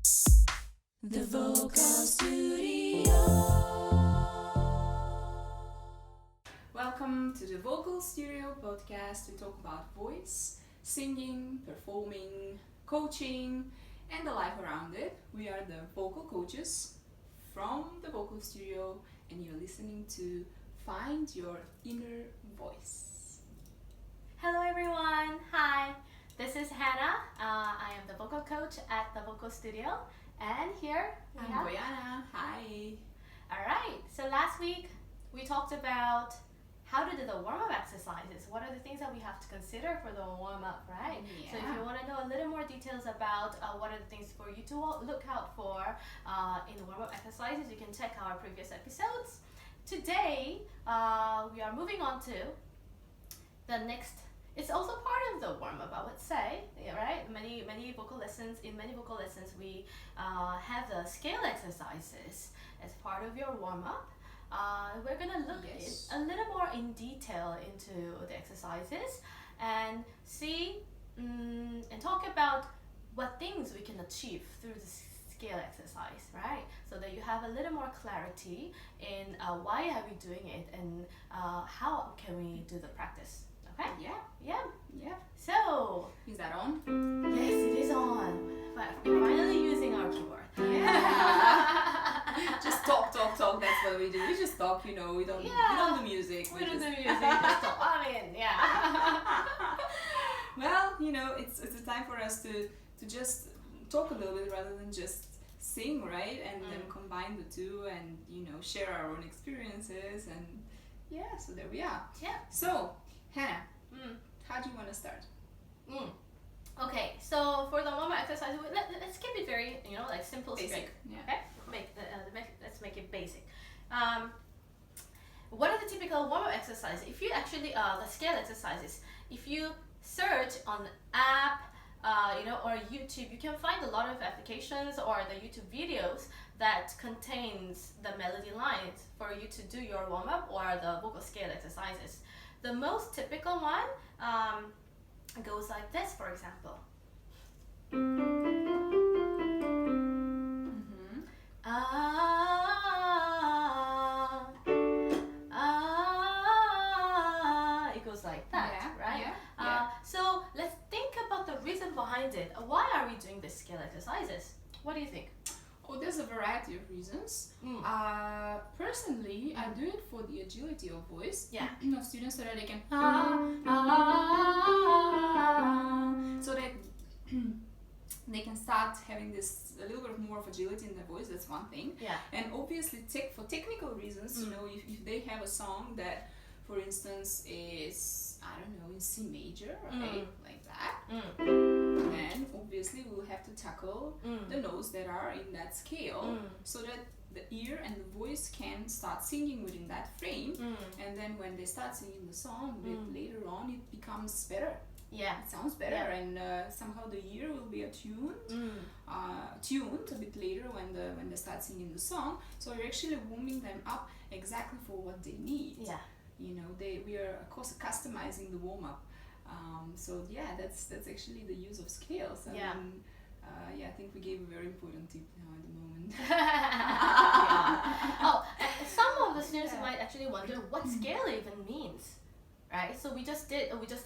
The Vocal Studio. Welcome to the Vocal Studio podcast. We talk about voice, singing, performing, coaching, and the life around it. We are the vocal coaches from the Vocal Studio, and you're listening to Find Your Inner Voice. Hello everyone, hi, this is Hannah. I am the vocal coach at the Vocal Studio, and here we I'm have... Bojana. Hi. Alright, so last week we talked about how to do the warm-up exercises. What are the things that we have to consider for the warm-up, right? So if you want to know a little more details about what are the things for you to look out for in the warm-up exercises, you can check our previous episodes. Today, we are moving on to the next. It's also part of the warm-up, I would say, yeah, right? Many vocal lessons, we have the scale exercises as part of your warm-up. We're gonna look a little more in detail into the exercises and see and talk about what things we can achieve through the scale exercise, right? So that you have a little more clarity in why are we doing it and how can we do the practice. Okay? Yeah. So, Is that on? yes, it is on. We're finally using our keyboard. Yeah. Just talk. That's what we do. We just talk, We don't do music. We don't do music. Just talk. I mean, yeah. Well, it's a time for us to just talk a little bit rather than just sing, right? And then combine the two and share our own experiences and so there we are. Yeah. So, Hannah, how do you want to start? Okay, so for the warm-up exercise, let's keep it very, simple, Basic. straight. Yeah. Okay, let's make it basic. What are the typical warm-up exercises? If you actually the scale exercises, if you search on app, or YouTube, you can find a lot of applications or the YouTube videos that contains the melody lines for you to do your warm-up or the vocal scale exercises. The most typical one goes like this, for example. It goes like that, right? Yeah. So let's think about the reason behind it. Why are we doing these scale exercises? What do you think? Oh, there's a variety of reasons. Personally, I do it for the agility of voice. Yeah. Of students so that they can so that they can start having this a little bit more of agility in their voice. That's one thing. Yeah. And obviously, for technical reasons, if they have a song that, for instance, is in C major, right, like that. Then obviously we'll have to tackle the notes that are in that scale so that the ear and the voice can start singing within that frame, and then when they start singing the song a bit later on, it becomes better. Yeah. It sounds better, and somehow the ear will be tuned a bit later when they start singing the song. So you're actually warming them up exactly for what they need. Yeah. We are of course customizing the warm up. So that's actually the use of scales. I think we gave a very important tip now at the moment. Oh, some of the students might actually wonder what scale even means, right? So we just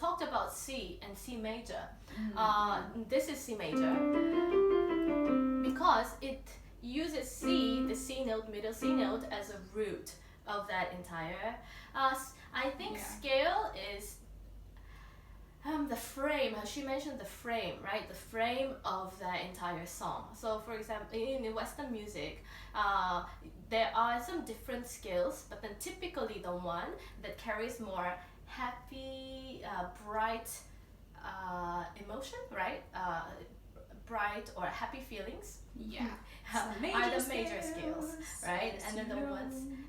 talked about C and C major. This is C major because it uses C, the C note, middle C note, as a root of that entire. I think scale is the frame. She mentioned the frame, right? The frame of that entire song. So, for example, in Western music, there are some different scales, but then typically the one that carries more happy, bright emotion, right? Bright or happy feelings. Yeah. Are the major scales, right? And then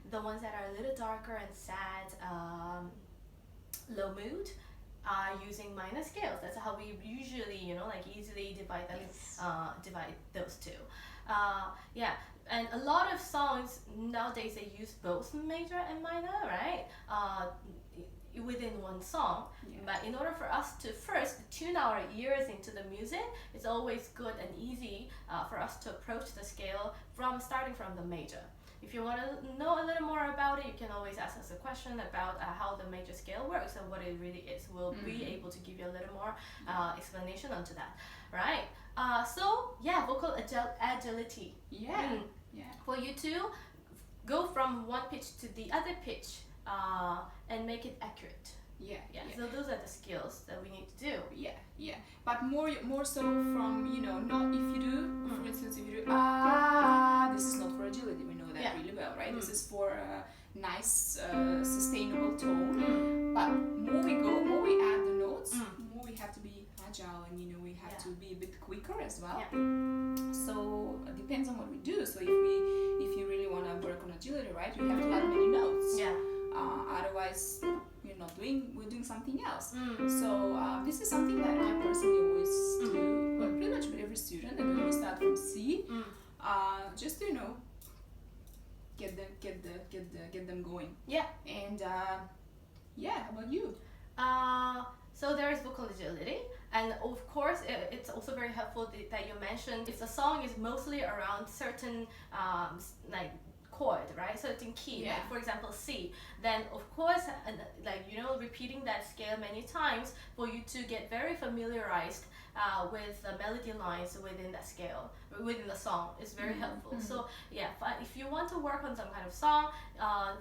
the ones that are a little darker and sad, low mood, are using minor scales. That's how we usually, easily divide them, divide those two. And a lot of songs nowadays, they use both major and minor, right? within one song. Yeah. But in order for us to first tune our ears into the music, it's always good and easy for us to approach the scale starting from the major. If you want to know a little more about it, you can always ask us a question about how the major scale works and what it really is. We'll be able to give you a little more explanation onto that, right? So yeah, vocal agility. Yeah. Yeah. For you to go from one pitch to the other pitch and make it accurate. Yeah. So those are the skills that we need to do. Yeah. But more so from, you know, not if you do, for instance, if you do this is not for agility. We know that really well, right? This is for a nice sustainable tone. But more we go, more we add the notes, more we have to be agile, and you know we have to be a bit quicker as well. So it depends on what we do. So if you really want to work on agility, right, you have to add many notes. Otherwise we're doing something else. So this is something that I personally always do, but pretty much with every student. And when we start from C, just to get them going. And how about you? So there is vocal agility, and of course it's also very helpful that you mentioned if the song is mostly around certain like chord, right? So it's in key, like for example C, then of course repeating that scale many times for you to get very familiarized with the melody lines within that scale, within the song is very helpful. So if you want to work on some kind of song,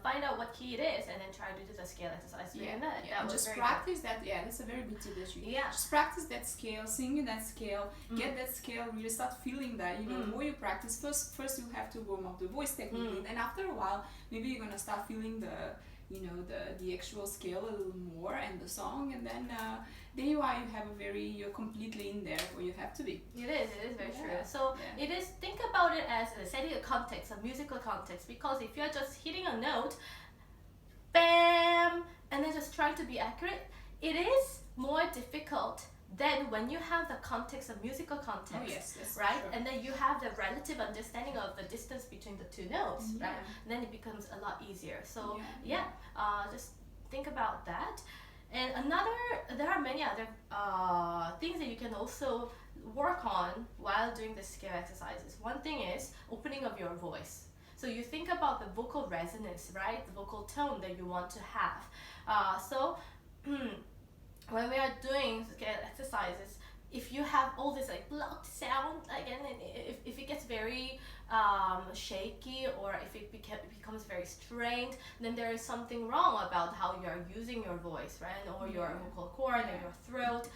find out what key it is and then try to do the scale exercise doing that. And just practice that. That's a very good tip that you just practice that scale, sing in that scale, get that scale, really start feeling that. You know, the more you practice, first you have to warm up the voice technically, and after a while maybe you're gonna start feeling the actual scale a little more and the song, and then there you are, you're completely in there where you have to be. It is very true. So it is, think about it as setting a context, a musical context, because if you're just hitting a note, bam, and then just trying to be accurate, it is more difficult than when you have the context of musical context, right? Sure. And then you have the relative understanding of the distance between the two notes, right? And then it becomes a lot easier. So just think about that. And there are many other things that you can also work on while doing the scale exercises. One thing is opening of your voice. So you think about the vocal resonance, right? The vocal tone that you want to have. When we are doing scale exercises, if you have all this like blocked sound, again, if it gets very shaky, or if it becomes very strained, then there is something wrong about how you are using your voice, right? Or your vocal cord and your throat,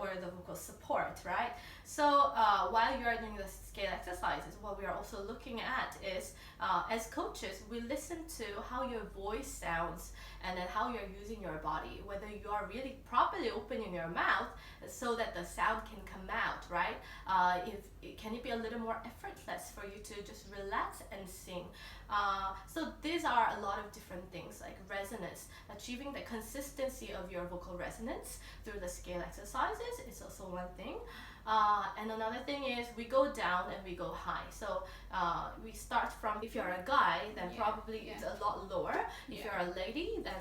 or the vocal support, right? So while you are doing the scale exercises, what we are also looking at is, as coaches, we listen to how your voice sounds and then how you're using your body, whether you are really properly opening your mouth so that the sound can come out, right? Can it be a little more effortless for you to just relax and sing? So these are a lot of different things, like resonance, achieving the consistency of your vocal resonance through the scale exercises is also one thing. And another thing is we go down and we go high. So we start from, if you're a guy, then probably it's a lot lower. If you're a lady, then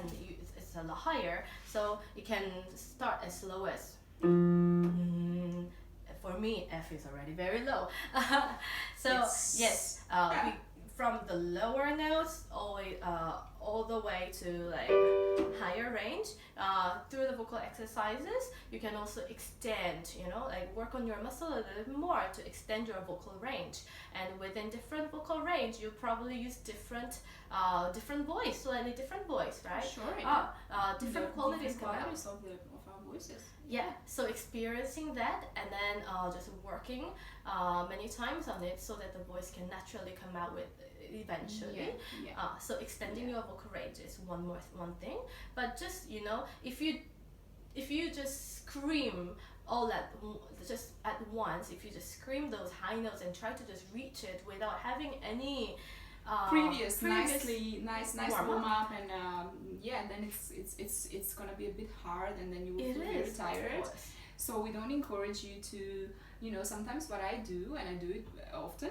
it's a lot higher. So you can start as low as, for me, F is already very low. So we, from the lower notes all the way to like higher range, through the vocal exercises, you can also extend, like work on your muscle a little bit more to extend your vocal range. And within different vocal range, you probably use different voice, slightly different voice, right? Sure. Different qualities come out. Of our voices. So experiencing that, and then just working many times on it so that the voice can naturally come out with eventually. So extending your vocal range is one thing. But just if you just scream just at once, if you just scream those high notes and try to just reach it without having any previous nice warm up, and then it's gonna be a bit hard, and then you will feel very tired. So we don't encourage you to you know, sometimes what I do, and I do it often,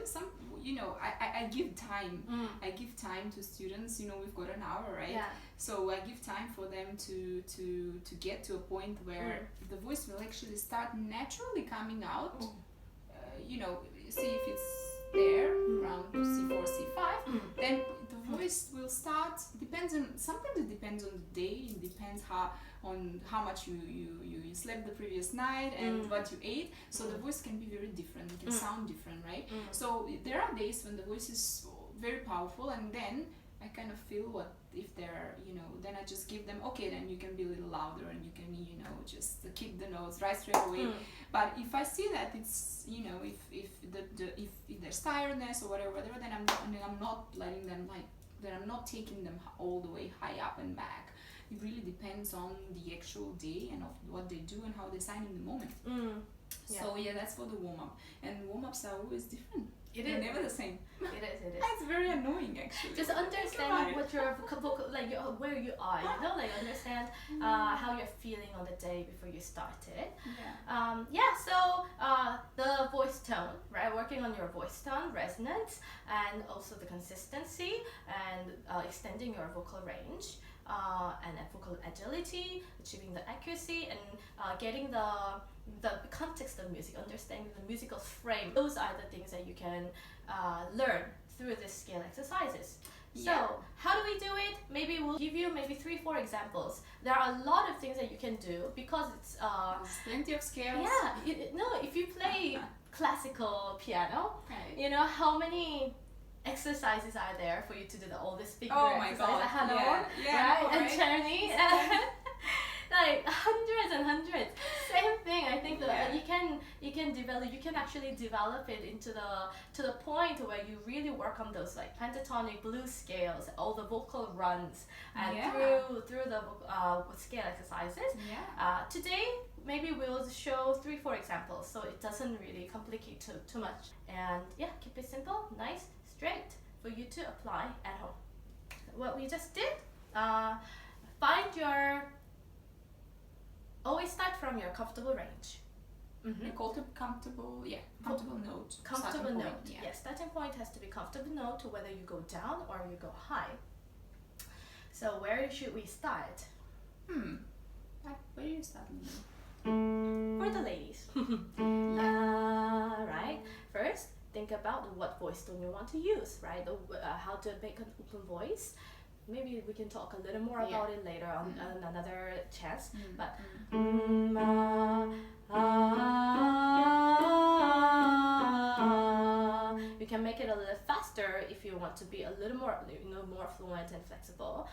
I give time. I give time to students. You know, we've got an hour, right? Yeah. So I give time for them to get to a point where the voice will actually start naturally coming out. You know, see if it's there around C4, C5, then the voice will start. Sometimes it depends on the day. It depends on how much you slept the previous night and what you ate. So the voice can be very different. It can sound different, right? So there are days when the voice is very powerful, and then I kind of feel what if they're, you know, then I just give them, okay, then you can be a little louder and you can, you know, just kick the notes right straight away. But if I see that it's, you know, if there's tiredness or whatever, then I'm not letting them, like, then I'm not taking them all the way high up and back. It really depends on the actual day and of what they do and how they sound in the moment. So yeah, that's for the warm-up. And warm-ups are always different. They're never the same. It is. It's very annoying, actually. Just understand what your where you are, you know, like understand how you're feeling on the day before you started. So the voice tone, right? Working on your voice tone, resonance, and also the consistency, and extending your vocal range. And vocal agility, achieving the accuracy, and getting the context of music, understanding the musical frame. Those are the things that you can learn through the scale exercises. So how do we do it? Maybe we'll give you 3-4 examples. There are a lot of things that you can do because it's there's plenty of scales. If you play classical piano, you know how many exercises are there for you to do all this figure exercise. Right? And Czerny. Like hundreds and hundreds. Same thing. I think that you can actually develop it into the point where you really work on those like pentatonic blues scales, all the vocal runs, and through the scale exercises. Today maybe we'll show 3-4 examples, so it doesn't really complicate too much. And keep it simple, nice, straight for you to apply at home. What we just did, always start from your comfortable range. Comfortable note. Comfortable note. Yes, starting point has to be comfortable note, whether you go down or you go high. So where should we start? Where do you start? For the ladies. Right. First, think about what voice tone you want to use, right? How to make an open voice. Maybe we can talk a little more about it later on another chance. But you can make it a little faster if you want to be a little more, more fluent and flexible.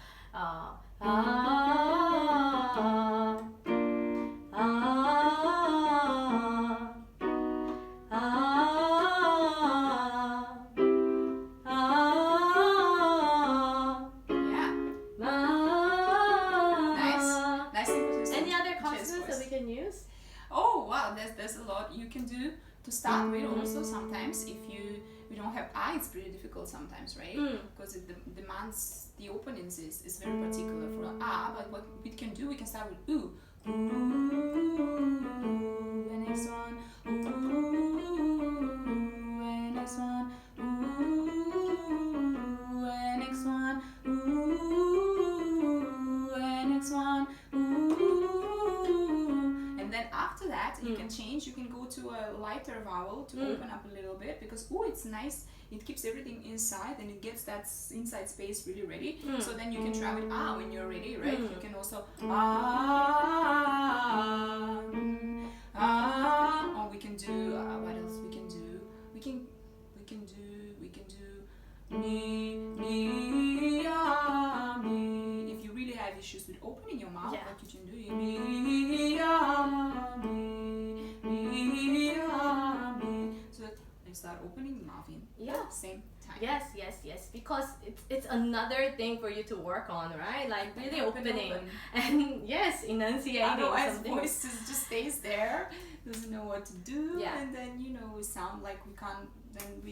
There's a lot you can do to start with. Also, sometimes if we don't have it's pretty difficult sometimes, right? Because it demands the openings is very particular for but what we can do, we can start with ooh, and next one, and next one, and next one, and next one, and then after that you can change. You can go to a lighter vowel to open up a little bit, because it's nice. It keeps everything inside and it gets that inside space really ready. So then you can try with when you're ready, right? You can also or we can do what else we can do? We can do mi, mi. If you really have issues with opening your mouth, what you can do mi, mi. So that you start opening the mouth in same time. Yes, because it's another thing for you to work on, right? Like really opening and enunciating. Otherwise, voice just stays there, doesn't know what to do, and then we sound like we can't. Then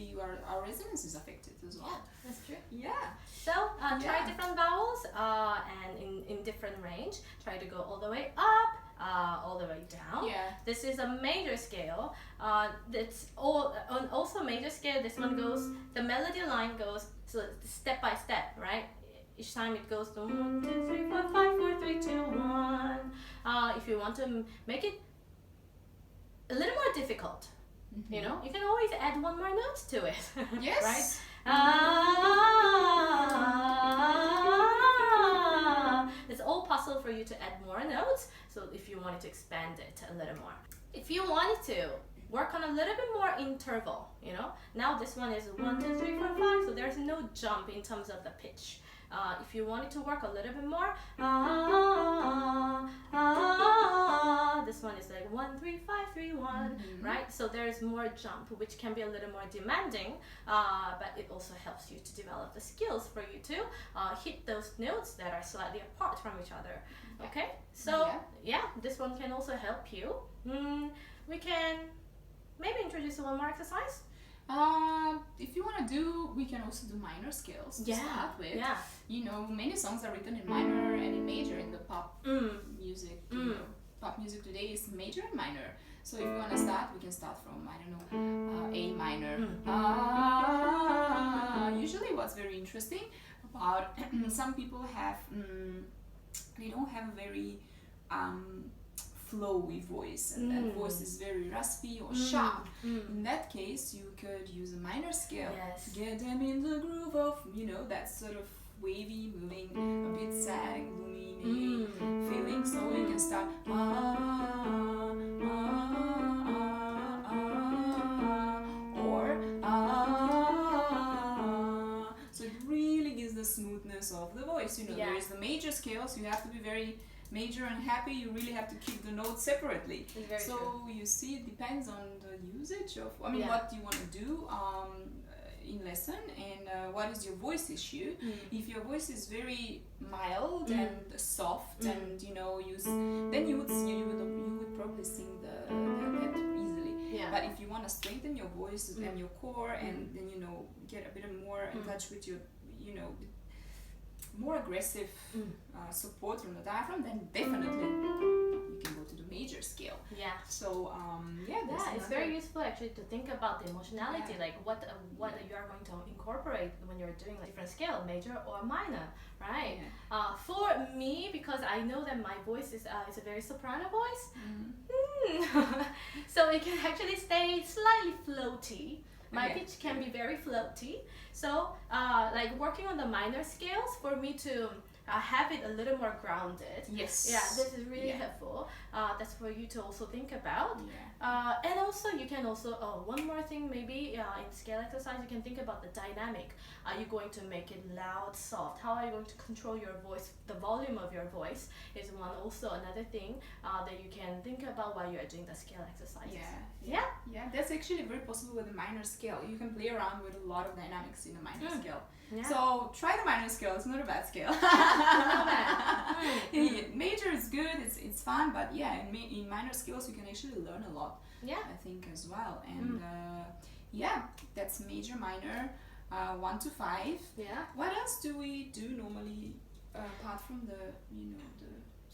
our resonance is affected as well. Yeah, that's true. Yeah. So try different vowels and in different range. Try to go all the way up all the way down. Yeah. This is a major scale. It's also major scale. This one goes, the melody line goes so step by step, right? Each time it goes to 1, 2, 3, 4, 5, 4, 3, 2, 1. If you want to make it a little more difficult, you know, you can always add one more note to it. Yes. Right? It's all possible for you to add more notes. So if you wanted to expand it a little more, if you wanted to work on a little bit more interval, you know, now this one is 1, 2, 3, 4, 5. So there's no jump in terms of the pitch. If you wanted to work a little bit more, this one is like 1, 3, 5, 3, 1, right? So there's more jump, which can be a little more demanding, but it also helps you to develop the skills for you to hit those notes that are slightly apart from each other. Okay, so yeah, this one can also help you. We can maybe introduce one more exercise. If you want to do, we can also do minor scales to start with. Yeah. You know, many songs are written in minor and in major in the pop music. You know, pop music today is major and minor. So if you want to start, we can start from, I don't know, A minor. Usually what's very interesting about some people have, they don't have a very flowy voice, and that voice is very raspy or sharp. In that case, you could use a minor scale to get them in the groove of, you know, that sort of wavy, moving, a bit sad and gloomy feeling. So you can start or so it really gives the smoothness of the voice. You know, there is the major scales. You have to be very major and happy. You really have to keep the notes separately. So true. You see, it depends on the usage of, I mean, what you want to do in lesson, and what is your voice issue. If your voice is very mild and soft, and you know, then you would probably sing that easily. But if you want to strengthen your voice and your core, and then, you know, get a bit more in touch with your, you know, more aggressive support from the diaphragm, then definitely you can go to the major scale. So it's very useful actually to think about the emotionality, like what you are going to incorporate when you're doing a different scale, major or minor, right? For me, because I know that my voice is a very soprano voice, so it can actually stay slightly floaty. My pitch can be very floaty. So like working on the minor scales for me to have it a little more grounded. This is really helpful. That's for you to also think about. And also you can also, one more thing maybe in scale exercise, you can think about the dynamic. Are you going to make it loud, soft? How are you going to control your voice? The volume of your voice is another thing that you can think about while you are doing the scale exercises. That's actually very possible with the minor scale. You can play around with a lot of dynamics in a minor scale. So try the minor scale. It's not a bad scale. Major is good. It's fun, but in minor scales you can actually learn a lot. I think as well. And that's major, minor, 1 to 5. What else do we do normally apart from the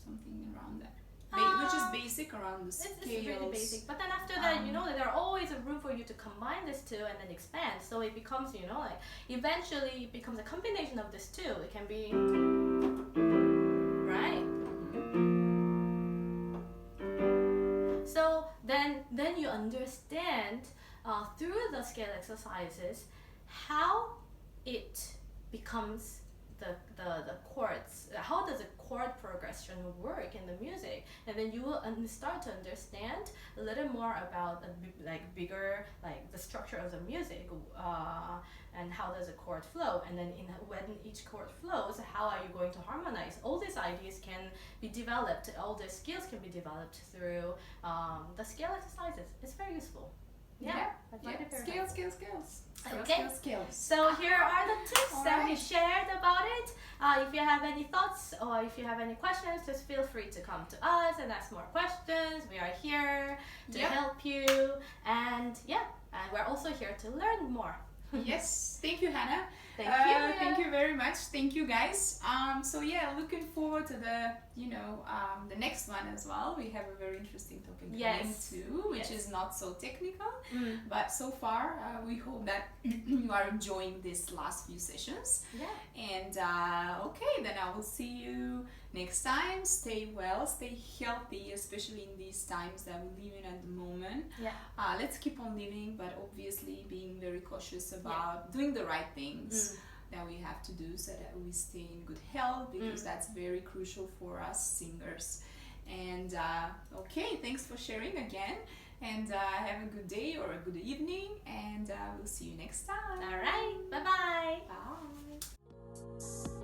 something around that? Which is basic around the scales. It's really basic, but then after that, you know, there are always a room for you to combine this two and then expand. So it becomes, you know, like eventually it becomes a combination of this two. It can be right. So then you understand through the scale exercises how it becomes the chords, how does the chord progression work in the music, and then you will start to understand a little more about bigger the structure of the music, and how does a chord flow, and then when each chord flows, how are you going to harmonize. All these ideas can be developed, all the skills can be developed through the scale exercises. It's very useful. Skills. So here are the tips that we shared about it. If you have any thoughts or if you have any questions, just feel free to come to us and ask more questions. We are here to help you, and we're also here to learn more Yes, thank you, Hannah. Thank you very much. Thank you, guys. So yeah, looking forward to the the next one as well. We have a very interesting topic coming too, which is not so technical, but so far we hope that you are enjoying these last few sessions. Yeah. And okay, then I will see you next time. Stay well, stay healthy, especially in these times that we live in at the moment. Yeah. Let's keep on living, but obviously being very cautious about doing the right things that we have to do so that we stay in good health, because that's very crucial for us singers. And okay, thanks for sharing again, and have a good day or a good evening, and we'll see you next time. All right, bye-bye. Bye.